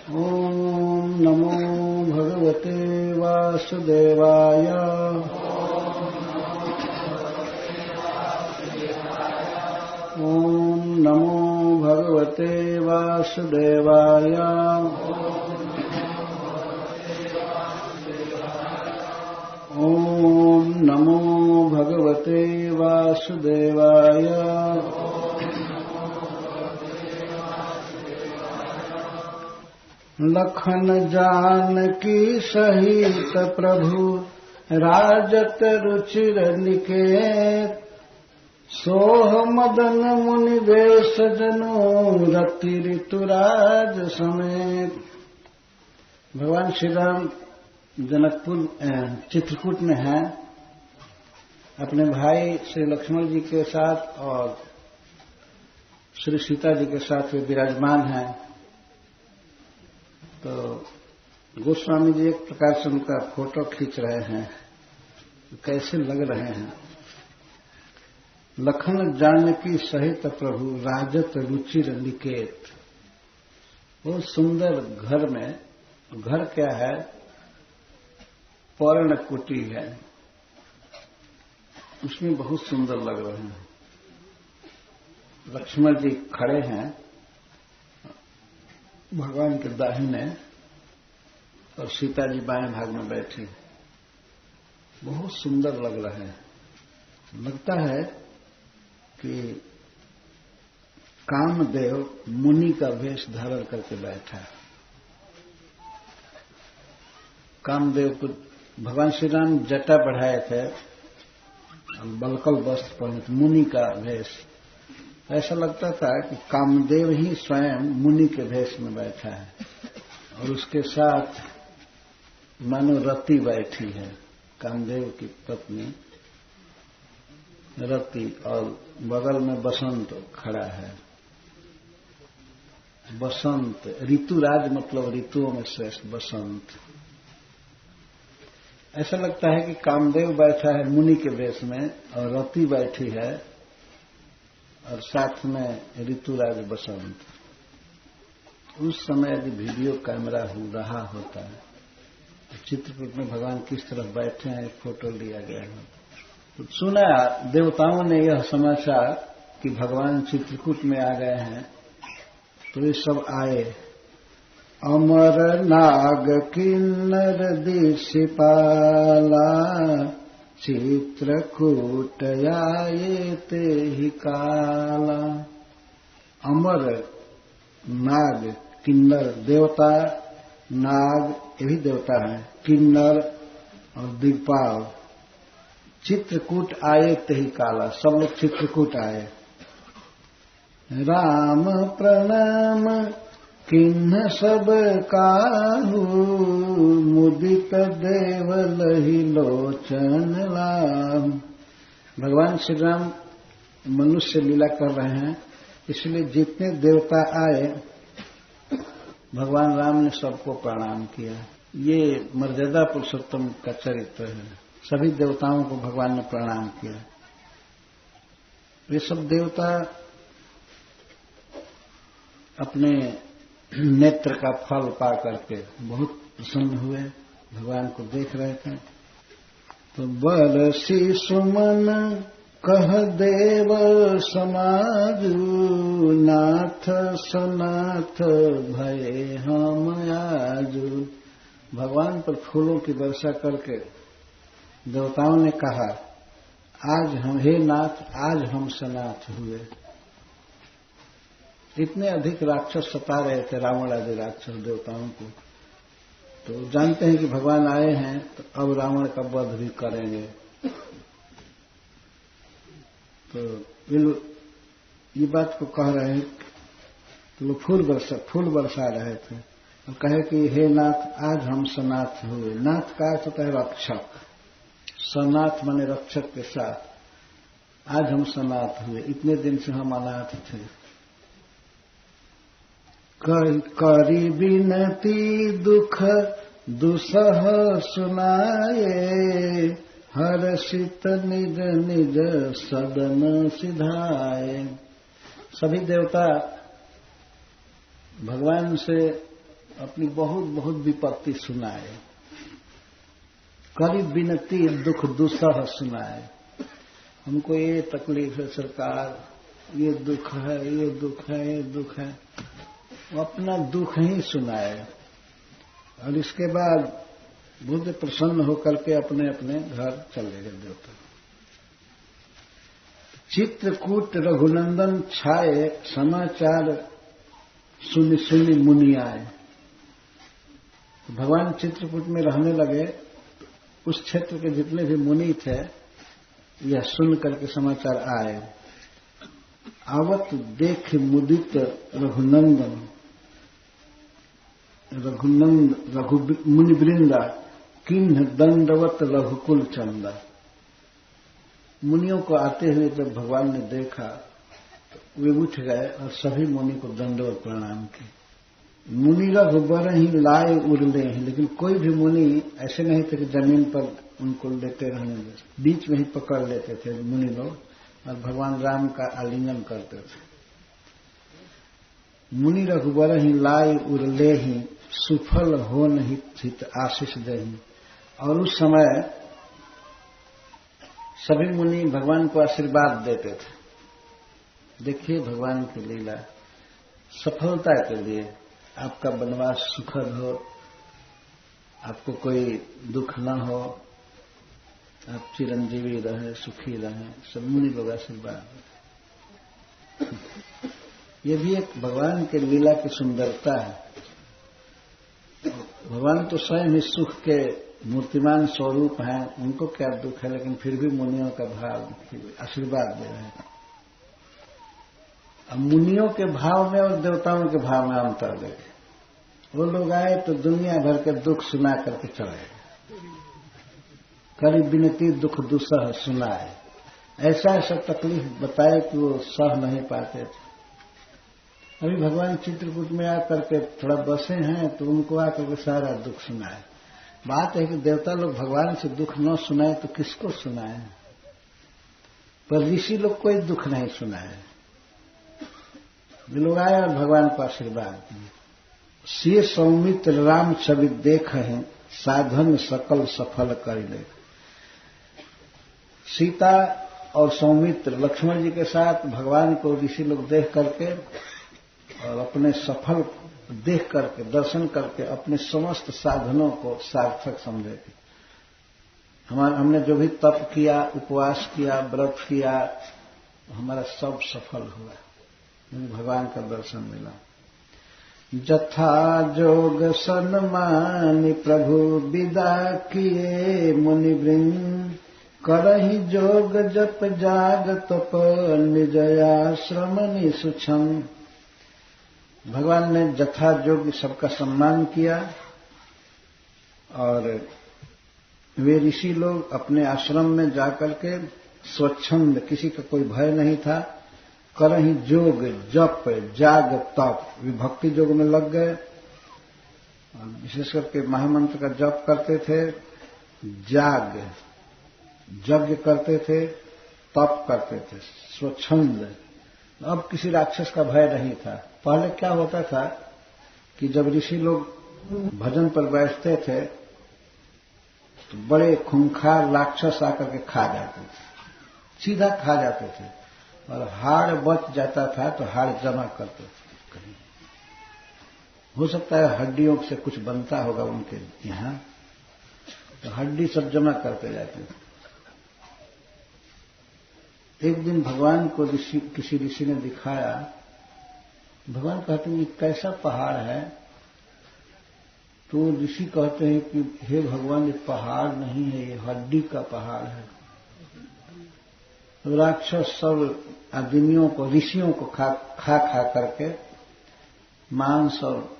ओम नमो भगवते वासुदेवाय। ओम नमो भगवते वासुदेवाय। ओम नमो भगवते वासुदेवाय। लखन जानकी सहित प्रभु राजत रुचिर निकेत। सोह मदन मुनि वेश जनो रति ऋतुराज समेत। भगवान श्री राम जनकपुर चित्रकूट में हैं, अपने भाई श्री लक्ष्मण जी के साथ और श्री सीता जी के साथ वे विराजमान हैं। तो गोस्वामी जी एक प्रकार से उनका फोटो खींच रहे हैं, कैसे लग रहे हैं। लखन जानकी सहित प्रभु राजत रुचिर निकेत। वो सुंदर घर में, घर क्या है, पर्ण कुटी है, उसमें बहुत सुंदर लग रहे हैं। लक्ष्मण जी खड़े हैं भगवान के दाहिने और सीता जी बाएं भाग में बैठी। बहुत सुंदर लग रहे हैं। लगता है कि कामदेव मुनि का वेश धारण करके बैठा है। कामदेव को भगवान श्री राम जटा बढ़ाए थे, बलकल वस्त्र पहने थे, मुनि का वेश। ऐसा लगता था कि कामदेव ही स्वयं मुनि के भेष में बैठा है और उसके साथ मानो रति बैठी है, कामदेव की पत्नी रति, और बगल में बसंत खड़ा है। बसंत ऋतुराज मतलब ऋतुओं में श्रेष्ठ बसंत। ऐसा लगता है कि कामदेव बैठा है मुनि के वेश में और रति बैठी है और साथ में ऋतुराज बसंत। उस समय यदि वीडियो कैमरा हो रहा होता है तो चित्रकूट में भगवान किस तरह बैठे हैं फोटो लिया गया है। तो सुना देवताओं ने यह समाचार कि भगवान चित्रकूट में आ गए हैं, तो ये सब आए। अमर नाग किन्नर दिशिपाला चित्रकूट आए ते ही काला। अमर नाग किन्नर देवता, नाग ये भी देवता है, किन्नर और दिग्पाल। चित्रकूट आए ते ही काला, सब लोग चित्रकूट आए। राम प्रणाम किन्ह सब काहू मुदित देव लहि लोचन लाहू। भगवान श्री राम मनुष्य लीला कर रहे हैं, इसलिए जितने देवता आए भगवान राम ने सबको प्रणाम किया। ये मर्यादा पुरुषोत्तम का चरित्र है। सभी देवताओं को भगवान ने प्रणाम किया। ये सब देवता अपने नेत्र का फल पा करके बहुत प्रसन्न हुए, भगवान को देख रहे थे। तो बरसी सुमन कह देव समाजू नाथ सनाथ भय हम आजू। भगवान पर फूलों की वर्षा करके देवताओं ने कहा, आज हम, हे नाथ, आज हम सनाथ हुए। इतने अधिक राक्षस सता रहे थे, रावण आदि राक्षस देवताओं को। तो जानते हैं कि भगवान आए हैं तो अब रावण का वध भी करेंगे। तो ये बात को कह रहे हैं, तो वो फूल बरसा रहे थे और कहे कि हे नाथ, आज हम सनाथ हुए। नाथ का अर्थ होता है रक्षक। सनाथ माने रक्षक के साथ। आज हम सनाथ हुए, इतने दिन से हम अनाथ थे। करी बिनती दुख दुसह सुनाए हर्षित निज निज सदन सिधाए। सभी देवता भगवान से अपनी बहुत बहुत विपत्ति सुनाए, करी विनती दुख दुसह सुनाए। हमको ये तकलीफ है सरकार, ये दुख है, ये दुख है, ये दुख है। वो अपना दुख ही सुनाए और इसके बाद बुद्ध प्रसन्न होकर के अपने अपने घर चले गए देवता। चित्रकूट रघुनंदन छाए, समाचार सुनि सुनि मुनि आए। तो भगवान चित्रकूट में रहने लगे। उस क्षेत्र के जितने भी मुनि थे यह सुन करके समाचार आए। आवत देख मुदित रघुनंदन, रघु मुनि वृंदा, किन्ह दंडवत रघुकुल चंदा। मुनियों को आते हुए जब भगवान ने देखा तो वे उठ गए और सभी मुनि को दंडवत प्रणाम किए। मुनि रघुबर ही लाए उड़ले हैं, लेकिन कोई भी मुनि ऐसे नहीं थे कि जमीन पर उनको लेते रहने दे, बीच में ही पकड़ लेते थे मुनि लोग और भगवान राम का आलिंगन करते थे। मुनि रघुबर ही लाए उड़ले ही, सुफल हो नहीं हित आशीष देही। और उस समय सभी मुनि भगवान को आशीर्वाद देते थे। देखिए भगवान की लीला, सफलता के लिए आपका वनवास सुखद हो, आपको कोई दुख न हो, आप चिरंजीवी रहे, सुखी रहे, सब मुनि लोग आशीर्वाद। ये भी एक भगवान के लीला की सुंदरता है। भगवान तो स्वयं ही सुख के मूर्तिमान स्वरूप हैं, उनको क्या दुख है, लेकिन फिर भी मुनियों का भाव आशीर्वाद दे रहे हैं। अब मुनियों के भाव में और देवताओं के भाव में अंतर देखे। वो लोग आए तो दुनिया भर के दुख सुना करके चले गए, करी विनती दुख दुसह सुनाए। ऐसा ऐसा तकलीफ बताए कि वो सह नहीं पाते थे। अभी भगवान चित्रकूट में आकर के थोड़ा बसे हैं तो उनको आकर के सारा दुख सुनाए। बात है कि देवता लोग भगवान से दुख न सुनाए तो किसको सुनाए, पर ऋषि लोग कोई दुख नहीं सुनाए। लोग आए और भगवान को आशीर्वाद दिए। से सौमित्र राम छवि देख हैं, साधन सकल सफल कर ले। सीता और सौमित्र लक्ष्मण जी के साथ भगवान को ऋषि लोग देख करके और अपने सफल देख करके, दर्शन करके अपने समस्त साधनों को सार्थक समझे। हमने जो भी तप किया, उपवास किया, व्रत किया, हमारा सब सफल हुआ, भगवान का दर्शन मिला। जथा जोग सन्मानि प्रभु विदा किए, मुनि वृंद करहि जोग जप जाग तप, निज आश्रम निसुछम। भगवान ने जथा जोग सबका सम्मान किया और वे ऋषि लोग अपने आश्रम में जाकर के स्वच्छंद, किसी का कोई भय नहीं था, करहि जोग जप जाग तप, वे भक्ति योग में लग गए। विशेष करके महामंत्र का जप करते थे, जाग यज्ञ करते थे, तप करते थे, स्वच्छंद। अब किसी राक्षस का भय नहीं था। पहले क्या होता था कि जब ऋषि लोग भजन पर बैठते थे तो बड़े खूंखार राक्षस आकर के खा जाते थे, सीधा खा जाते थे, और हाड़ बच जाता था तो हाड़ जमा करते थे। कहीं हो सकता है हड्डियों से कुछ बनता होगा उनके यहाँ, तो हड्डी सब जमा करते जाते थे। एक दिन भगवान को किसी ऋषि ने दिखाया। भगवान कहते हैं ये कैसा पहाड़ है? तो ऋषि कहते हैं कि हे भगवान, ये पहाड़ नहीं है, ये हड्डी का पहाड़ है। राक्षस सब आदमियों को, ऋषियों को खा करके मांस और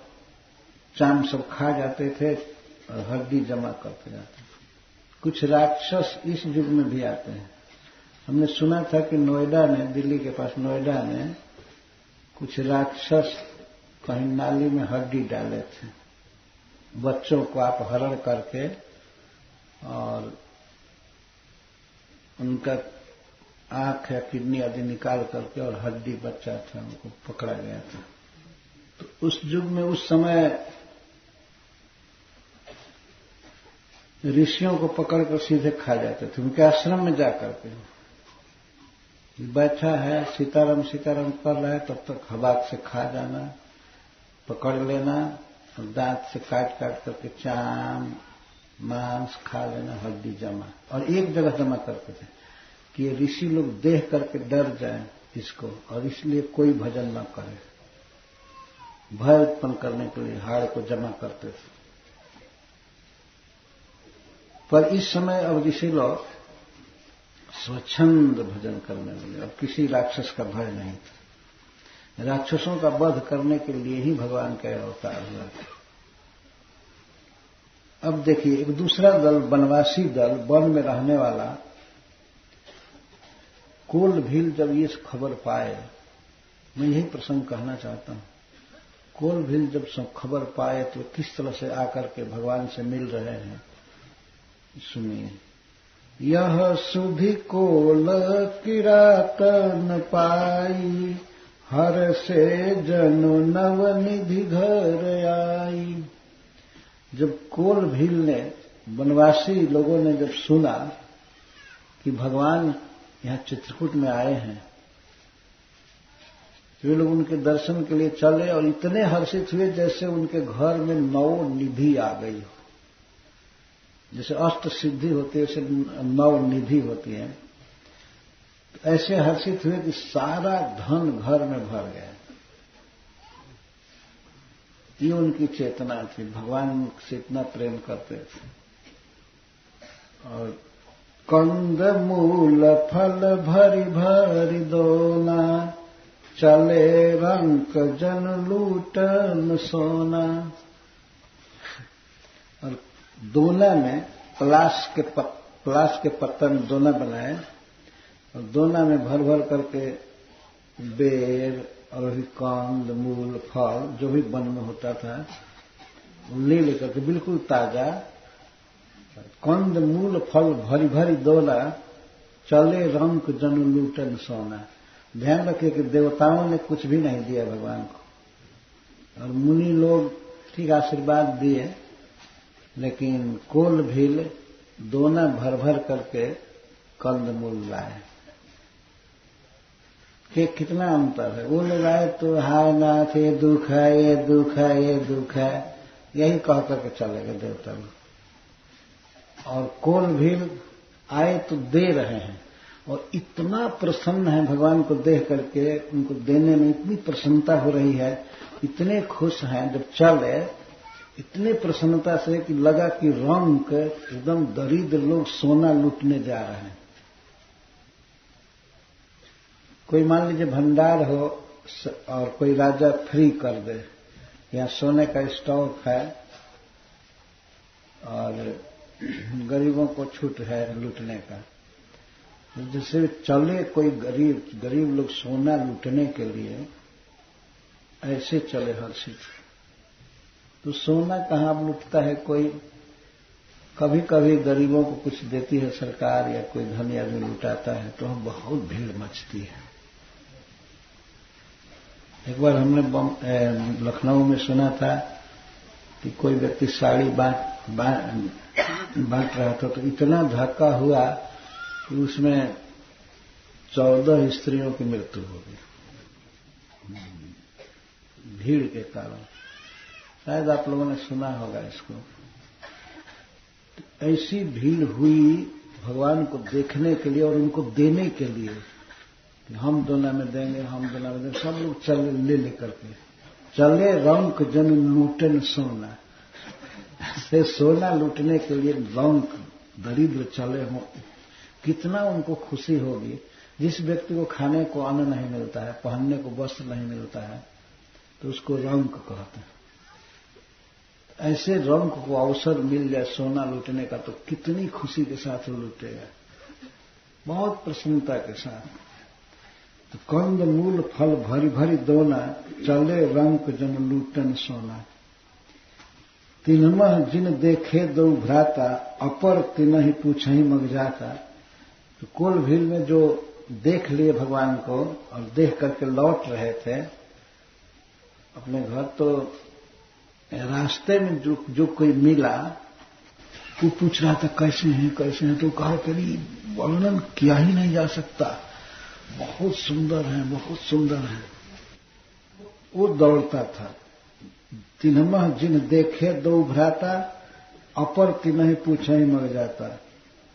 चाम सब खा जाते थे और हड्डी जमा करते जाते थे। कुछ राक्षस इस युग में भी आते हैं। हमने सुना था कि नोएडा में, दिल्ली के पास नोएडा में कुछ राक्षस कहीं नाली में हड्डी डाले थे। बच्चों को अपहरण करके और उनका आंख या किडनी आदि निकाल करके और हड्डी बच्चा था, उनको पकड़ा गया था। तो उस युग में, उस समय ऋषियों को पकड़कर सीधे खा जाते थे, उनके आश्रम में जाकर के। बैठा है सीताराम सीताराम कर रहा है, तब तक हवाक से खा जाना, पकड़ लेना और दांत से काट काट करके चाम मांस खा लेना, हड्डी जमा, और एक जगह जमा करते थे कि ये ऋषि लोग देख करके डर जाएं इसको, और इसलिए कोई भजन न करे। भय उत्पन्न करने के लिए हाड़ को जमा करते थे। पर इस समय अब ऋषि लोग स्वच्छंद भजन करने लगे, अब किसी राक्षस का भय नहीं था। राक्षसों का वध करने के लिए ही भगवान का अवतार हुआ था। अब देखिए, एक दूसरा दल, वनवासी दल, वन में रहने वाला, कोल भील जब ये खबर पाए, मैं यही प्रसंग कहना चाहता हूं, कोल भील जब सब खबर पाए तो किस तरह से आकर के भगवान से मिल रहे हैं, सुनिए। यह सुधि कोल किरातन पाई, हर से जनु नवनिधि घर आई। जब कोल भील ने, वनवासी लोगों ने जब सुना कि भगवान यहां चित्रकूट में आए हैं, तो वे लोग उनके दर्शन के लिए चले और इतने हर्षित हुए जैसे उनके घर में नौ निधि आ गई हो। जैसे अष्ट सिद्धि होती है, ऐसे नौ निधि होती है। तो ऐसे हर्षित हुए कि सारा धन घर में भर गया। ये उनकी चेतना थी, भगवान से इतना प्रेम करते थे। और कंद मूल फल भरी भरी दोना, चले रंक जन लूटन सोना। और दोना में पलाश के पत्तन दोना बनाए, और दोना में भर भर करके बेर और भी कंद मूल फल जो भी वन में होता था ले लेकर के, बिल्कुल ताजा कंद मूल फल भरी भरी दोला, चले रंक जन लूटन सोना। ध्यान रखिए कि देवताओं ने कुछ भी नहीं दिया भगवान को, और मुनि लोग ठीक आशीर्वाद दिए, लेकिन कोल भील दोना भर भर करके कंद मूल लाए। कि कितना अंतर है। वो लोग आए तो हाय नाथ ये दुख है, ये दुख है, ये दुख है, यही कह करके चले गए देवता लोग। और कोल भील आए तो दे रहे हैं, और इतना प्रसन्न है भगवान को देख करके, उनको देने में इतनी प्रसन्नता हो रही है, इतने खुश हैं। जब चले इतने प्रसन्नता से कि लगा कि रंक एकदम दरिद्र लोग सोना लूटने जा रहे हैं। कोई मान लीजिए भंडार हो और कोई राजा फ्री कर दे, यहाँ सोने का स्टॉक है और गरीबों को छूट है लूटने का। जैसे चले कोई गरीब लोग सोना लूटने के लिए, ऐसे चले हर्षित। तो सोना कहाँ लूटता है कोई, कभी कभी गरीबों को कुछ देती है सरकार या कोई धनी आदमी लुटाता है, तो बहुत भीड़ मचती है। एक बार हमने लखनऊ में सुना था कि कोई व्यक्ति साड़ी बांट रहा था, तो इतना धक्का हुआ कि उसमें 14 स्त्रियों की मृत्यु हो गई भीड़ के कारण। शायद आप लोगों ने सुना होगा इसको। तो ऐसी भीड़ हुई भगवान को देखने के लिए और उनको देने के लिए कि हम दोना में देंगे, हम दोना में देंगे। सब लोग चले ले लेकर के चले रंक जन लूटन सोना, से सोना लूटने के लिए रंक दरिद्र चले हों। कितना उनको खुशी होगी। जिस व्यक्ति को खाने को अन्न नहीं मिलता है, पहनने को वस्त्र नहीं मिलता है, तो उसको रंक कहते हैं। ऐसे रंक को अवसर मिल जाए सोना लूटने का, तो कितनी खुशी के साथ वो लूटेगा, बहुत प्रसन्नता के साथ। तो कंद मूल फल भरी भरी दोना, चले रंक जन लूटन सोना। तिन्हमह जिन देखे दो भ्राता, अपर तिन्ह ही पूछहि मग जाता। तो कोल भील में जो देख लिए भगवान को और देख करके लौट रहे थे अपने घर, तो रास्ते में जो कोई मिला वो पूछ रहा था कैसे हैं, तो कहा कभी वर्णन किया ही नहीं जा सकता, बहुत सुंदर हैं, बहुत सुंदर हैं। वो दौड़ता था। तिन्हमह जिन देखे दो भ्राता, अपर तिन्ह पूछे ही मर जाता।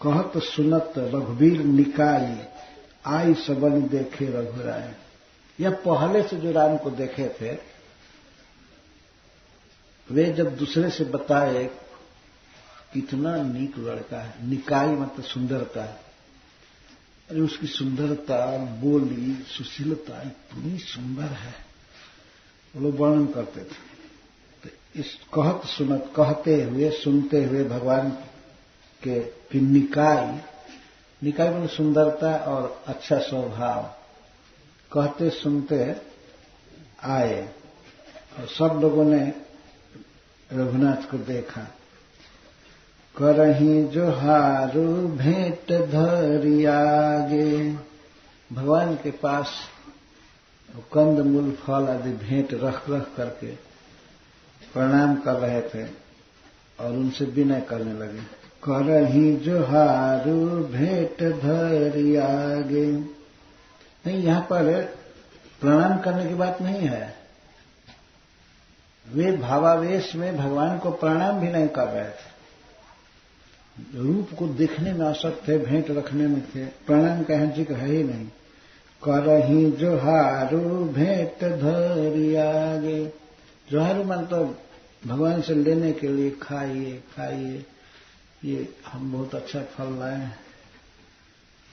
कहत सुनत रघुवीर निकाई, आई सबन देखे रघुराय। यह पहले से जो राम को देखे थे, वे जब दूसरे से बताए कितना नीक लड़का है, निकाई मतलब सुंदरता, अरे उसकी सुंदरता, बोली, सुशीलता इतनी सुंदर है, वो लोग वर्णन करते थे। तो इस कहत सुनत, कहते हुए सुनते हुए भगवान के निकाई मतलब सुंदरता और अच्छा स्वभाव, कहते सुनते आए और सब लोगों ने रघुनाथ को देखा। करही जोहारू भेंट धरि आगे, भगवान के पास कंद मूल फल आदि भेंट रख करके प्रणाम कर रहे थे और उनसे विनय करने लगे। करही जोहारू भेंट धरि आगे। नहीं, यहां पर प्रणाम करने की बात नहीं है। वे भावावेश में भगवान को प्रणाम भी नहीं कर रहे थे, रूप को देखने में आसक्त थे, भेंट रखने में थे, प्रणाम का जिक्र है ही नहीं। करही जोहारू भेंट धरि आगे। जोहारू मतलब भगवान से लेने के लिए, खाइए खाइए, ये हम बहुत अच्छा फल लाए हैं।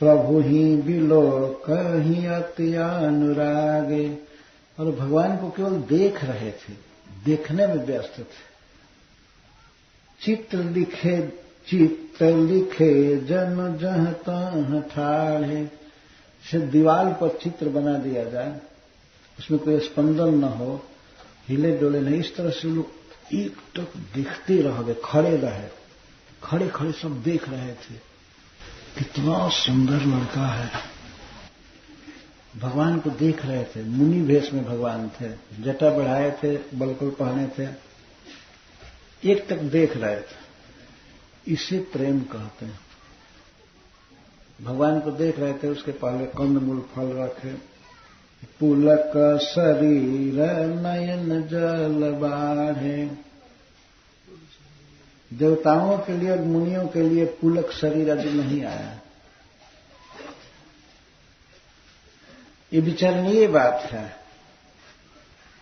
प्रभु ही बिलोकहि अति अनुरागे। और भगवान को केवल देख रहे थे, देखने में व्यस्त थे। चित्र लिखे जन जह तह ठाढ़े। से दीवार पर चित्र बना दिया जाए, उसमें कोई स्पंदन न हो, हिले डोले नहीं, इस तरह से लोग एक टक देखते रह गए, खड़े रहे, खड़े खड़े सब देख रहे थे, कितना सुंदर लड़का है। भगवान को देख रहे थे। मुनि भेष में भगवान थे, जटा बढ़ाए थे, बलकुल पहने थे, एक तक देख रहे थे। इसे प्रेम कहते हैं। भगवान को देख रहे थे, उसके पहले कंदमूल फल रखे। पुलक शरीर नयन जल बाढ़े। देवताओं के लिए और मुनियों के लिए पुलक शरीर आदि नहीं आया। ये विचारणीय बात है।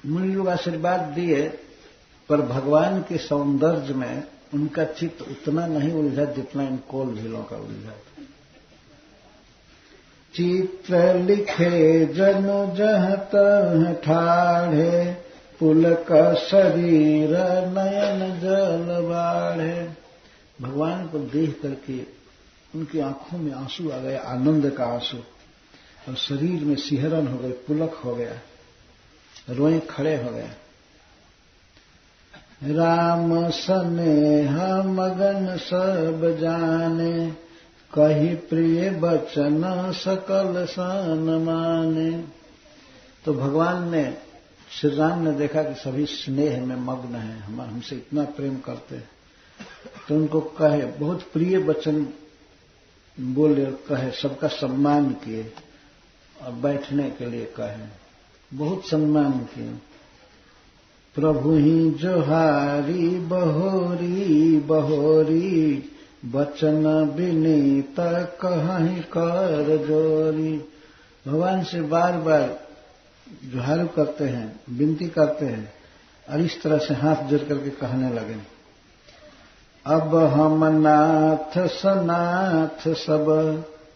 मुनि लोग आशीर्वाद दिए, पर भगवान के सौंदर्य में उनका चित्त उतना नहीं उलझा जितना इन कोल भीलों का उलझा था। चित्र लिखे जन जह तह ठाढ़े, पुलक शरीर नयन जल बाढ़े। भगवान को देख करके उनकी आंखों में आंसू आ गए, आनंद का आंसू, और शरीर में सिहरन हो गई, पुलक हो गया, रोए खड़े हो गए। राम स्नेह मगन सब जाने, कही प्रिय बचन सकल सन माने। तो भगवान ने, श्री राम ने देखा कि सभी स्नेह में मग्न हैं, हमसे इतना प्रेम करते हैं, तो उनको कहे, बहुत प्रिय वचन बोले, कहे, सबका सम्मान किए और बैठने के लिए कहे, बहुत सम्मान किए। प्रभु ही जोहारी बहोरी बहोरी, बचन विनीत कहीं कर जोरी। भगवान से बार बार जोहारू करते हैं, विनती करते हैं, और इस तरह से हाथ जोड़ करके कहने लगे, अब हम नाथ सनाथ सब,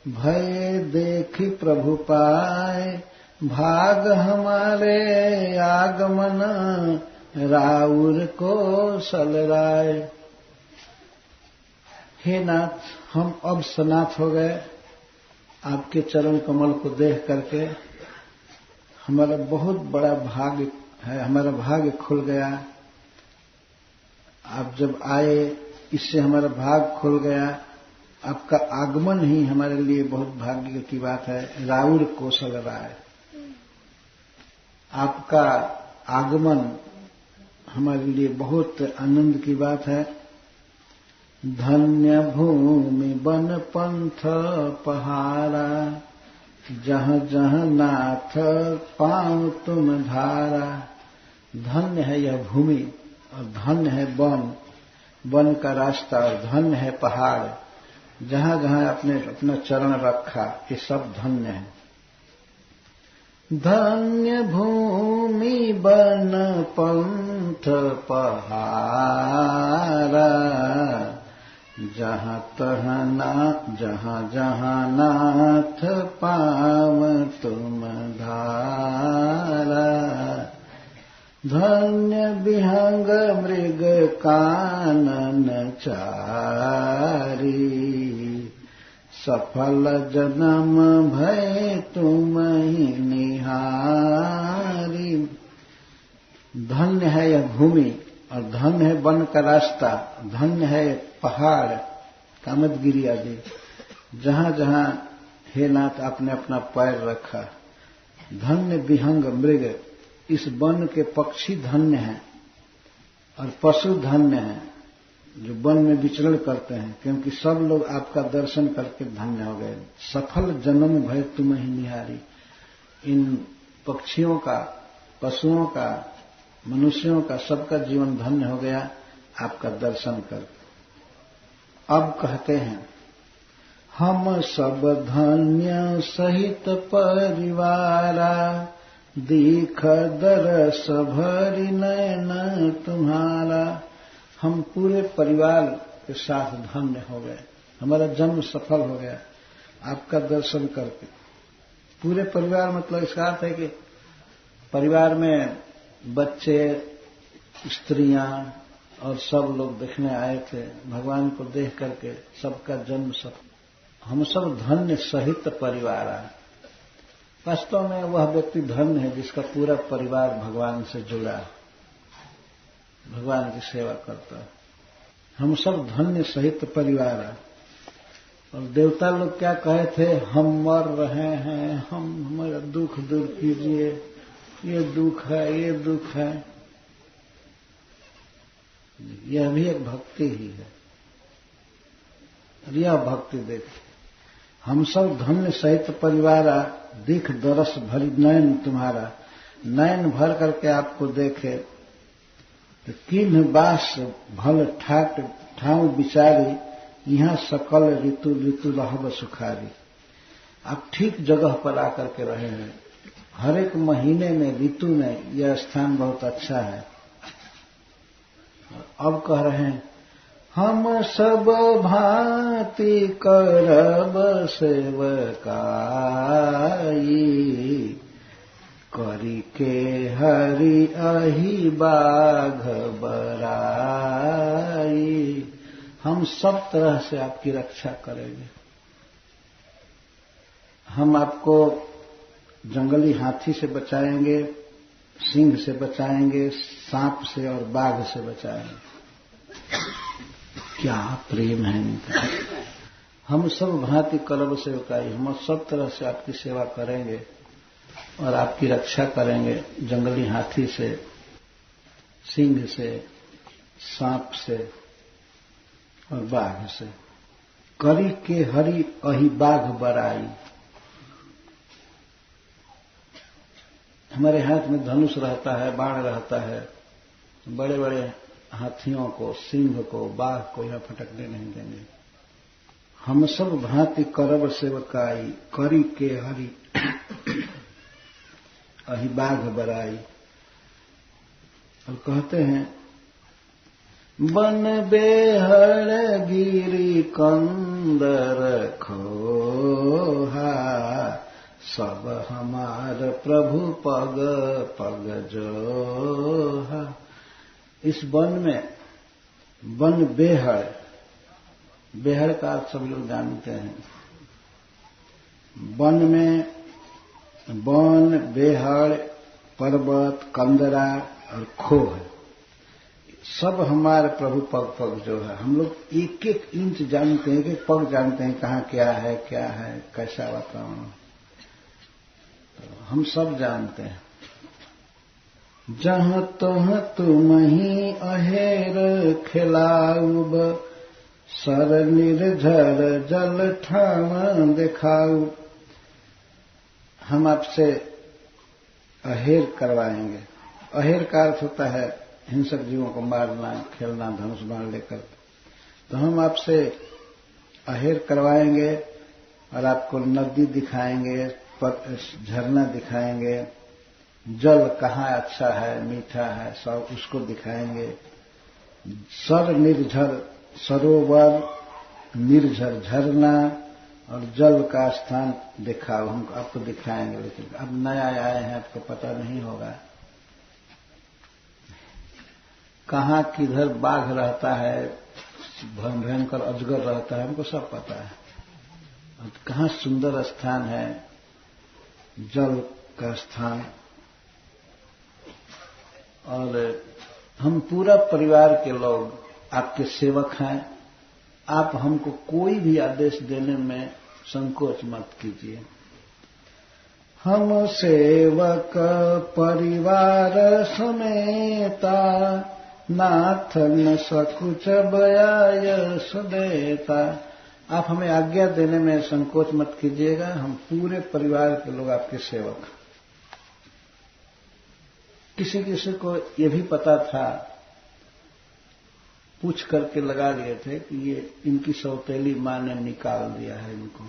भय देखी प्रभु पाए, भाग हमारे आगमन राउर को सलराए। हे नाथ, हम अब सनाथ हो गए, आपके चरण कमल को देख करके हमारा बहुत बड़ा भाग्य है, हमारा भाग्य खुल गया। आप जब आए, इससे हमारा भाग खुल गया। आपका आगमन ही हमारे लिए बहुत भाग्य की बात है। राउर कौशल राय, आपका आगमन हमारे लिए बहुत आनंद की बात है। धन्य भूमि वन पंथ पहाड़ा, जहाँ जहाँ नाथ पाँव तुम धारा। धन्य है यह भूमि और धन्य है वन, वन का रास्ता, और धन्य है पहाड़, जहाँ जहाँ आपने अपना चरण रखा, ये सब धन्य है। धन्य भूमि वन पंथ पहाड़ा, जहाँ जहाँ नाथ पाव तुम धारा। धन्य विहंग मृग कानन चारी, सफल जन्म भय तुम ही निहारी। धन्य है यह भूमि और धन्य है वन का रास्ता, धन्य है पहाड़ कामदगिरी आदि, जहाँ जहाँ हे नाथ आपने अपना पैर रखा। धन्य विहंग मृग, इस वन के पक्षी धन्य हैं और पशु धन्य हैं जो वन में विचरण करते हैं, क्योंकि सब लोग आपका दर्शन करके धन्य हो गए। सफल जन्म भय तुम ही निहारी। इन पक्षियों का, पशुओं का, मनुष्यों का, सबका जीवन धन्य हो गया आपका दर्शन करके। अब कहते हैं, हम सब धन्य सहित परिवारा, दीख दरस भरी नयन तुम्हारा। हम पूरे परिवार के साथ धन्य हो गए, हमारा जन्म सफल हो गया आपका दर्शन करके। पूरे परिवार मतलब इसका अर्थ है कि परिवार में बच्चे, स्त्रियां और सब लोग देखने आए थे, भगवान को देख करके सबका जन्म सफल। हम सब धन्य सहित परिवार आए। वास्तव में वह व्यक्ति धन्य है जिसका पूरा परिवार भगवान से जुड़ा है, भगवान की सेवा करता है। हम सब धन्य सहित परिवार है। और देवता लोग क्या कहे थे, हम मर रहे हैं, हम हमारा दुख दूर कीजिए, ये दुख है, ये दुख है। यह भी एक भक्ति ही है। यह भक्ति देखिए, हम सब धन्य सहित परिवारा, दिख दरस भरी नयन तुम्हारा। नयन भर करके आपको देखे तो किन्ह बास भल ठाट ठाव विचारी, यहाँ सकल ऋतु ऋतु रहब सुखारी। आप ठीक जगह पर आकर के रहे हैं। हर एक महीने में, ऋतु में यह स्थान बहुत अच्छा है। अब कह रहे हैं, हम सब भांति करब सेवकाई, करी के हरि अहि बाघ बराई। हम सब तरह से आपकी रक्षा करेंगे। हम आपको जंगली हाथी से बचाएंगे, सिंह से बचाएंगे, सांप से और बाघ से बचाएंगे। क्या प्रेम है इनका। हम सब भांति करब सेवकाई, हम सब तरह से आपकी सेवा करेंगे और आपकी रक्षा करेंगे, जंगली हाथी से, सिंह से, सांप से और बाघ से। करी के हरि अहि बाघ बराई। हमारे हाथ में धनुष रहता है, बाण रहता है, बड़े बड़े हाथियों को, सिंह को, बाघ को यह फटकने नहीं देंगे। हम सब भांति करब सेवकाई, करी के हरि अहि बाघ बराई। और कहते हैं, बन बेहड़ गिरी कंदर खोहा, सब हमार प्रभु पग पग जोहा। इस वन में, वन बेहड़, बेहड़ का अर्थ सब लोग जानते हैं। वन में वन, बेहड़, पर्वत, कंदरा और खोह, सब हमारे प्रभु पग पग जो है। हम लोग एक एक इंच जानते हैं, एक एक पग जानते हैं कहाँ क्या है, कैसा वातावरण। तो हम सब जानते हैं। जहाँ तहाँ तुम ही अहेर खिलाऊब, सर निर्झर जल ठाव दिखाऊ। हम आपसे अहेर करवाएंगे। अहेर का अर्थ होता है हिंसक जीवों को मारना, खेलना धनुष बाण लेकर। तो हम आपसे अहेर करवाएंगे और आपको नदी दिखाएंगे, झरना दिखाएंगे, जल कहाँ अच्छा है, मीठा है, सब उसको दिखाएंगे। सर निर्झर, सरोवर, निर्झर झरना और जल का स्थान दिखाओ, हम आपको दिखाएंगे। लेकिन अब नया आए हैं, आपको पता नहीं होगा कहाँ किधर बाघ रहता है, भयंकर अजगर रहता है, हमको सब पता है। और कहाँ सुंदर स्थान है, जल का स्थान। और हम पूरा परिवार के लोग आपके सेवक हैं। आप हमको कोई भी आदेश देने में संकोच मत कीजिए। हम सेवक परिवार समेता, नाथ न सकुच बयाय सुदेता। आप हमें आज्ञा देने में संकोच मत कीजिएगा। हम पूरे परिवार के लोग आपके सेवक। किसी किसी को यह भी पता था, पूछ करके लगा लिए थे कि ये इनकी सौतेली मां ने निकाल दिया है, इनको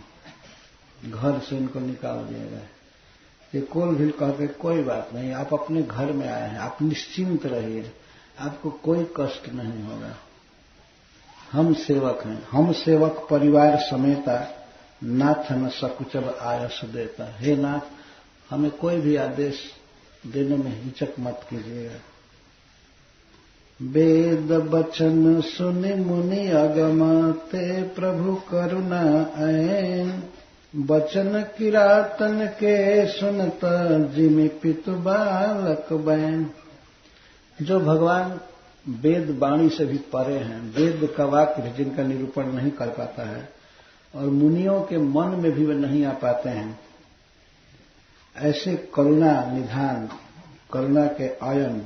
घर से इनको निकाल दिया गया है। ये कोल भी कहते कोई बात नहीं, आप अपने घर में आए हैं, आप निश्चिंत रहिए, आपको कोई कष्ट नहीं होगा। हम सेवक हैं, हम सेवक परिवार समेता, नाथ न सकुचब आयस देता। हे नाथ, हमें कोई भी आदेश देने में हिचक मत कीजिएगा। वेद बचन सुनि मुनि अगम, ते प्रभु करुणा ऐन। बचन किरातन के सुनत, जिमि पितु बालक बैन। जो भगवान वेद वाणी से भी परे हैं, वेद का वाक्य भी जिनका निरूपण नहीं कर पाता है और मुनियों के मन में भी वे नहीं आ पाते हैं, ऐसे करुणा निधान, करुणा के आयन,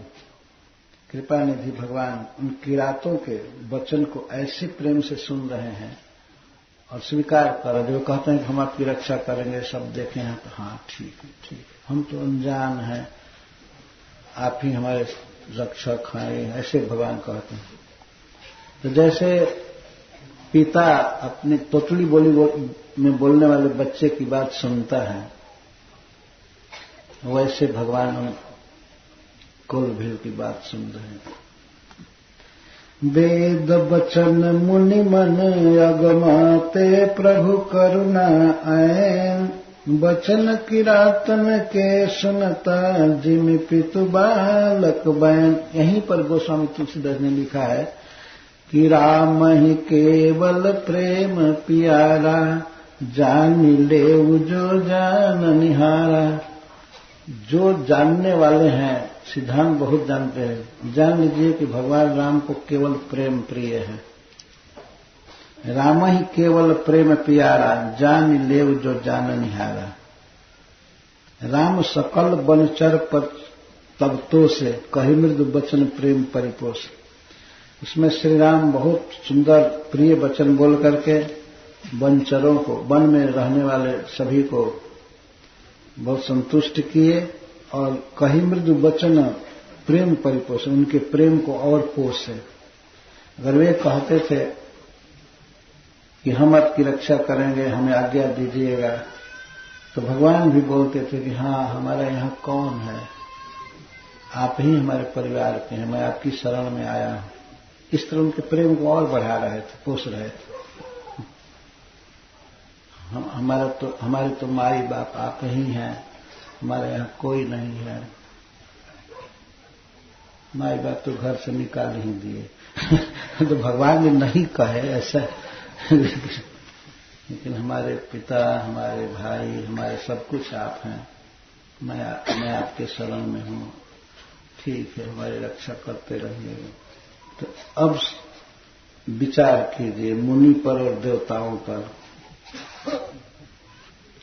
कृपा निधि भगवान उन किरातों के वचन को ऐसे प्रेम से सुन रहे हैं और स्वीकार कर रहे। जो कहते हैं कि हम आपकी रक्षा करेंगे, सब देखे हैं, तो हाँ ठीक है, ठीक है, हम तो अनजान हैं, आप ही हमारे रक्षक हैं, ऐसे भगवान कहते हैं। तो जैसे पिता अपनी तोतली बोली में बोलने वाले बच्चे की बात सुनता है, वैसे भगवान कुल भील की बात सुन रहे हैं। वेद बचन मुनि मन अगमाते, प्रभु करुणा ऐन। बचन किरातन के सुनता, जिमि पितु बालक बैन। यहीं पर गोस्वामी तुलसीदास ने लिखा है कि राम ही केवल प्रेम प्यारा, जान लेऊ जो जान निहारा। जो जानने वाले हैं, सिद्धांत बहुत जानते हैं, जान लीजिए कि भगवान राम को केवल प्रेम प्रिय है। राम ही केवल प्रेम प्यारा, जान लेव जो जान निहारा। राम सकल बनचर पर तबतो से, कही मृदु वचन प्रेम परिपोष। उसमें श्री राम बहुत सुंदर प्रिय वचन बोल करके वनचरों को, वन में रहने वाले सभी को बहुत संतुष्ट किए और कही मृदु वचन प्रेम परिपोष, उनके प्रेम को और पोषे। अगर वे कहते थे कि हम आपकी रक्षा करेंगे, हमें आज्ञा दीजिएगा, तो भगवान भी बोलते थे कि हाँ, हमारा यहाँ कौन है, आप ही हमारे परिवार के हैं, मैं आपकी शरण में आया हूं। इस तरह उनके प्रेम को और बढ़ा रहे थे, पोष रहे थे। हमारे तो माई बाप आप ही हैं, हमारे यहाँ कोई नहीं है। माई बाप तो घर से निकाल ही दिए। तो भगवान ने नहीं कहे ऐसा, लेकिन हमारे पिता, हमारे भाई, हमारे सब कुछ आप हैं, मैं आपके शरण में हूं, ठीक है, हमारी रक्षा करते रहिएगा। तो अब विचार कीजिए मुनि पर और देवताओं पर।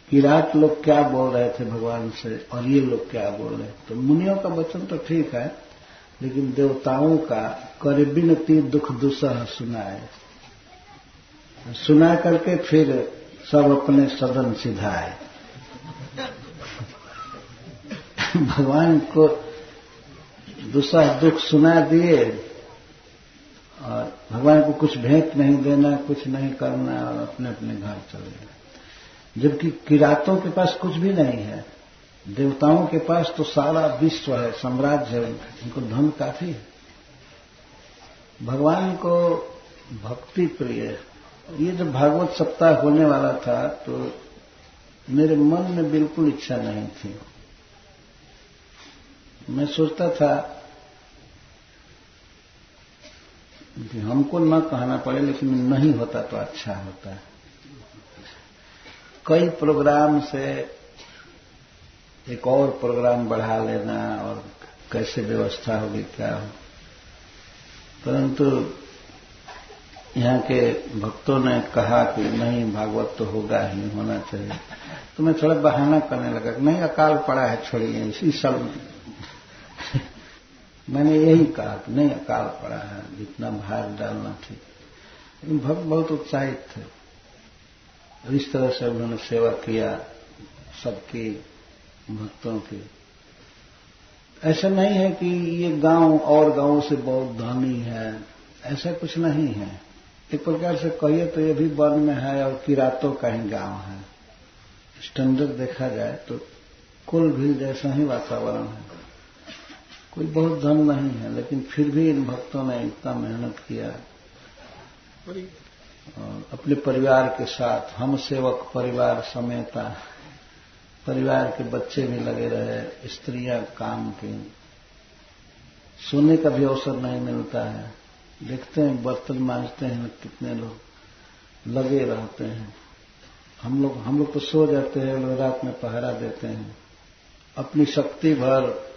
किरात लोग क्या बोल रहे थे भगवान से और ये लोग क्या बोल रहे थे। तो मुनियों का वचन तो ठीक है, लेकिन देवताओं का कर बिनती दुख दुसह सुनाए। सुना करके फिर सब अपने सदन सिधाए। भगवान को दूसरा दुख सुना दिए और भगवान को कुछ भेंट नहीं देना, कुछ नहीं करना और अपने अपने घर चले गए। जबकि किरातों के पास कुछ भी नहीं है, देवताओं के पास तो सारा विश्व है, साम्राज्य है, उनको धन काफी है। भगवान को भक्ति प्रिय। ये जब भागवत सप्ताह होने वाला था तो मेरे मन में बिल्कुल इच्छा नहीं थी। मैं सोचता था कि हमको न कहना पड़े, लेकिन नहीं होता तो अच्छा होता है। कई प्रोग्राम से एक और प्रोग्राम बढ़ा लेना और कैसे व्यवस्था होगी क्या हो, परंतु यहाँ के भक्तों ने कहा कि नहीं, भागवत तो होगा ही, होना चाहिए। तो मैं थोड़ा बहाना करने लगा कि नहीं, अकाल पड़ा है, छोड़िए इसी साल। मैंने यही कहा कि नहीं, अकाल पड़ा है, जितना भार डालना ठीक। लेकिन भक्त बहुत उत्साहित थे और इस तरह से उन्होंने सेवा किया सबकी, भक्तों की। ऐसा नहीं है कि ये गांव और गांवों से बहुत धनी है, ऐसा कुछ नहीं है। एक प्रकार से कहिए तो ये भी वन में है और किरातों का ही गांव है। स्टैंडर्ड देखा जाए तो कुल भी जैसा ही वातावरण है, कोई बहुत धन नहीं है, लेकिन फिर भी इन भक्तों ने इतना मेहनत किया और अपने परिवार के साथ, हम सेवक परिवार समेता, परिवार के बच्चे भी लगे रहे, स्त्रियां काम की। सोने का भी अवसर नहीं मिलता है। देखते हैं बर्तन मांजते हैं, कितने लोग लगे रहते हैं। हम लोग तो सो जाते हैं, लोग रात में पहरा देते हैं, अपनी शक्ति भर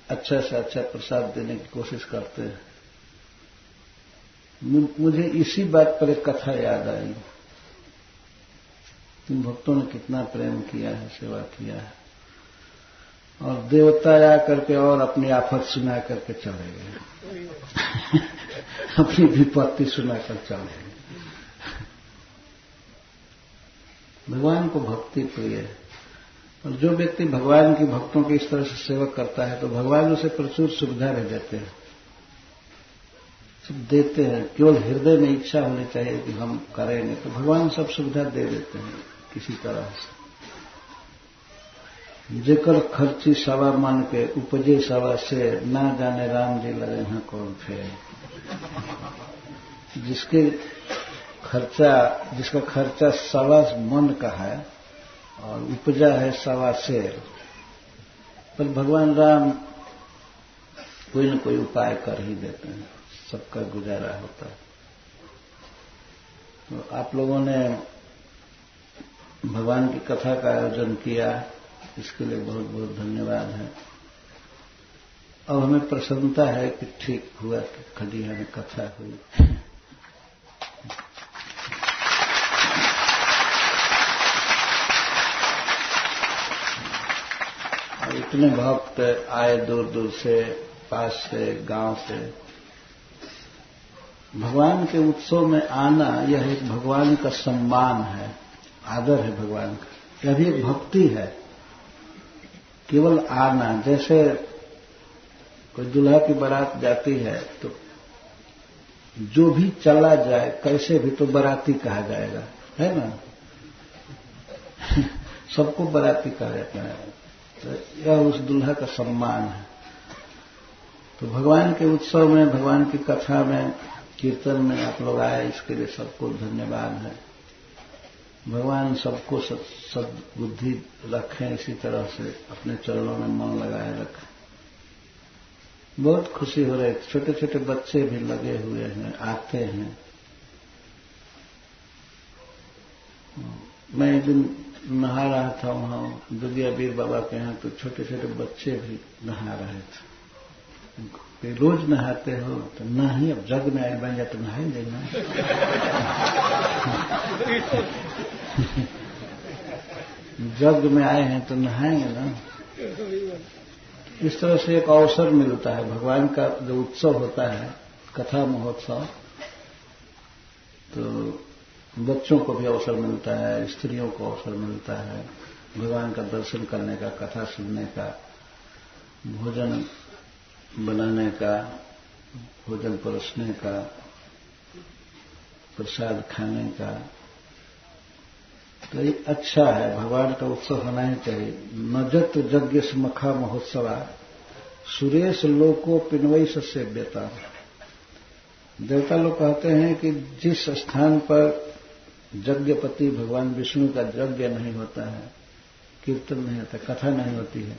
अच्छा से अच्छा प्रसाद देने की कोशिश करते हैं। मुझे इसी बात पर एक कथा याद आई। इन भक्तों ने कितना प्रेम किया है, सेवा किया है, और देवता आ करके और अपनी आफत सुना करके चले गए। अपनी विपत्ति सुनाकर चले गए। भगवान को भक्ति प्रिय है, और जो व्यक्ति भगवान की भक्तों की इस तरह से सेवा करता है तो भगवान उसे प्रचुर सुविधा भी देते हैं, सब देते हैं। केवल हृदय में इच्छा होनी चाहिए कि हम करेंगे, तो भगवान सब सुविधा दे देते हैं किसी तरह से। जेकर खर्ची सवा मन के उपजे सवा से, ना जाने राम जी लगे हैं कौन फेर। जिसका खर्चा सवा मन का है और उपजा है सवा शेर, पर भगवान राम कोई न कोई उपाय कर ही देते हैं, सबका गुजारा होता है। तो आप लोगों ने भगवान की कथा का आयोजन किया, इसके लिए बहुत बहुत धन्यवाद है। अब हमें प्रसन्नता है कि ठीक हुआ कि खलिया में कथा हुई। और इतने भक्त आए दूर दूर से, पास से, गांव से। भगवान के उत्सव में आना यह एक भगवान का सम्मान है, आदर है भगवान का। यह भी एक भक्ति है, केवल आना। जैसे कोई दूल्हा की बारात जाती है तो जो भी चला जाए कैसे भी तो बाराती कहा जाएगा, है ना। सबको बाराती कहा जाता है, तो यह उस दूल्हा का सम्मान है। तो भगवान के उत्सव में, भगवान की कथा में, कीर्तन में आप लोग आए, इसके लिए सबको धन्यवाद है। भगवान सबको सद्बुद्धि रखें, इसी तरह से अपने चरणों में मन लगाए रखें। बहुत खुशी हो रही है, छोटे छोटे बच्चे भी लगे हुए हैं, आते हैं। मैं एक दिन नहा रहा था वहां दुर्गा वीर बाबा के यहाँ, तो छोटे छोटे बच्चे भी नहा रहे थे। रोज नहाते हो? तो नहीं, अब जग में आए बन जाए तो नहाएंगे ना। जग में आए हैं तो नहाएंगे ना। इस तरह से एक अवसर मिलता है। भगवान का जो उत्सव होता है, कथा महोत्सव, तो बच्चों को भी अवसर मिलता है, स्त्रियों को अवसर मिलता है भगवान का दर्शन करने का, कथा सुनने का, भोजन बनाने का, भोजन परोसने का, प्रसाद खाने का। तो ये अच्छा है, भगवान का उत्सव होना ही चाहिए। नजत यज्ञ स्मखा महोत्सवा सुरेश लोको पिनवई सेव्यता। देवता लोग कहते हैं कि जिस स्थान पर यज्ञपति भगवान विष्णु का यज्ञ नहीं होता है, कीर्तन नहीं होता, कथा नहीं होती है,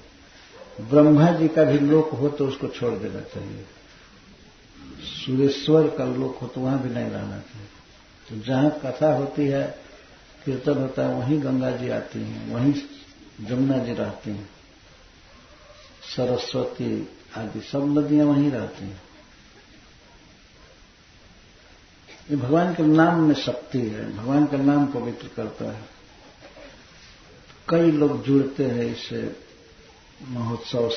ब्रह्मा जी का भी लोक हो तो उसको छोड़ देना चाहिए। सुरेश्वर का लोक हो तो वहां भी नहीं रहना चाहिए। तो जहां कथा होती है, कीर्तन होता है, वहीं गंगा जी आती हैं, वहीं जमुना जी रहती हैं, सरस्वती आदि सब नदियां वहीं रहती हैं। ये भगवान के नाम में शक्ति है, भगवान का नाम पवित्र करता है। कई लोग जुड़ते हैं इस महोत्सव से।